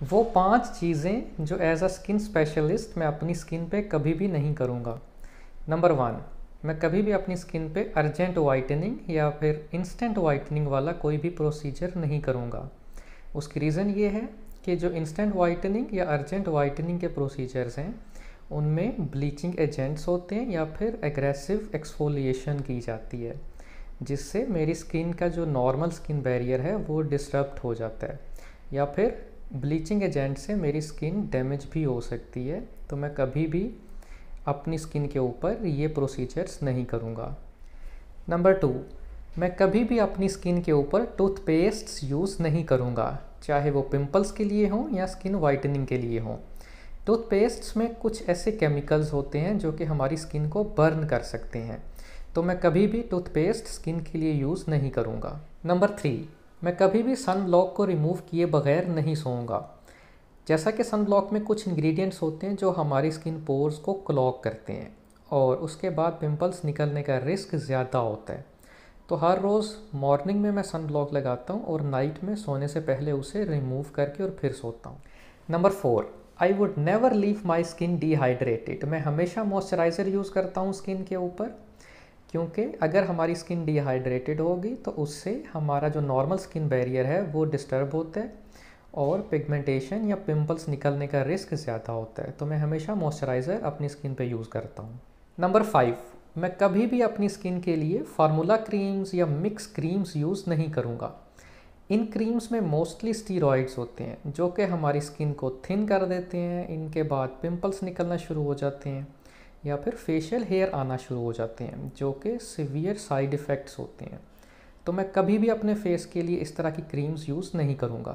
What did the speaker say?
वो 5 चीज़ें जो एज अ स्किन स्पेशलिस्ट मैं अपनी स्किन पे कभी भी नहीं करूँगा। नंबर 1, मैं कभी भी अपनी स्किन पे अर्जेंट वाइटनिंग या फिर इंस्टेंट वाइटनिंग वाला कोई भी प्रोसीजर नहीं करूँगा। उसकी रीज़न ये है कि जो इंस्टेंट वाइटनिंग या अर्जेंट वाइटनिंग के प्रोसीजर्स हैं, उनमें ब्लीचिंग एजेंट्स होते हैं या फिर एग्रेसिव एक्सफोलिएशन की जाती है, जिससे मेरी स्किन का जो नॉर्मल स्किन बैरियर है वो डिस्टर्ब हो जाता है, या फिर ब्लीचिंग एजेंट से मेरी स्किन डैमेज भी हो सकती है। तो मैं कभी भी अपनी स्किन के ऊपर ये प्रोसीजर्स नहीं करूँगा। नंबर 2, मैं कभी भी अपनी स्किन के ऊपर टूथपेस्ट्स यूज़ नहीं करूँगा, चाहे वो पिंपल्स के लिए हों या स्किन वाइटनिंग के लिए हों। टूथपेस्ट्स में कुछ ऐसे केमिकल्स होते हैं जो कि हमारी स्किन को बर्न कर सकते हैं, तो मैं कभी भी टूथपेस्ट स्किन के लिए यूज़ नहीं करूँगा। नंबर 3, मैं कभी भी सन ब्लॉक को रिमूव किए बगैर नहीं सोऊंगा। जैसा कि सन ब्लॉक में कुछ इंग्रेडिएंट्स होते हैं जो हमारी स्किन पोर्स को क्लॉग करते हैं और उसके बाद पिंपल्स निकलने का रिस्क ज़्यादा होता है। तो हर रोज़ मॉर्निंग में मैं सन ब्लॉक लगाता हूँ और नाइट में सोने से पहले उसे रिमूव करके और फिर सोता हूँ। Number 4, I would never leave my skin dehydrated. मैं हमेशा मॉइस्चराइज़र यूज़ करता हूँ स्किन के ऊपर, क्योंकि अगर हमारी स्किन डिहाइड्रेटेड होगी तो उससे हमारा जो नॉर्मल स्किन बैरियर है वो डिस्टर्ब होता है और पिगमेंटेशन या पिंपल्स निकलने का रिस्क ज़्यादा होता है। तो मैं हमेशा मॉइस्चराइज़र अपनी स्किन पे यूज़ करता हूँ। नंबर 5, मैं कभी भी अपनी स्किन के लिए फार्मूला क्रीम्स या मिक्स क्रीम्स यूज़ नहीं करूँगा। इन क्रीम्स में मोस्टली स्टीरॉइड्स होते हैं जो कि हमारी स्किन को थिन कर देते हैं। इनके बाद पिंपल्स निकलना शुरू हो जाते हैं या फिर फेशियल हेयर आना शुरू हो जाते हैं, जो कि सीवियर साइड इफ़ेक्ट्स होते हैं। तो मैं कभी भी अपने फेस के लिए इस तरह की क्रीम्स यूज़ नहीं करूँगा।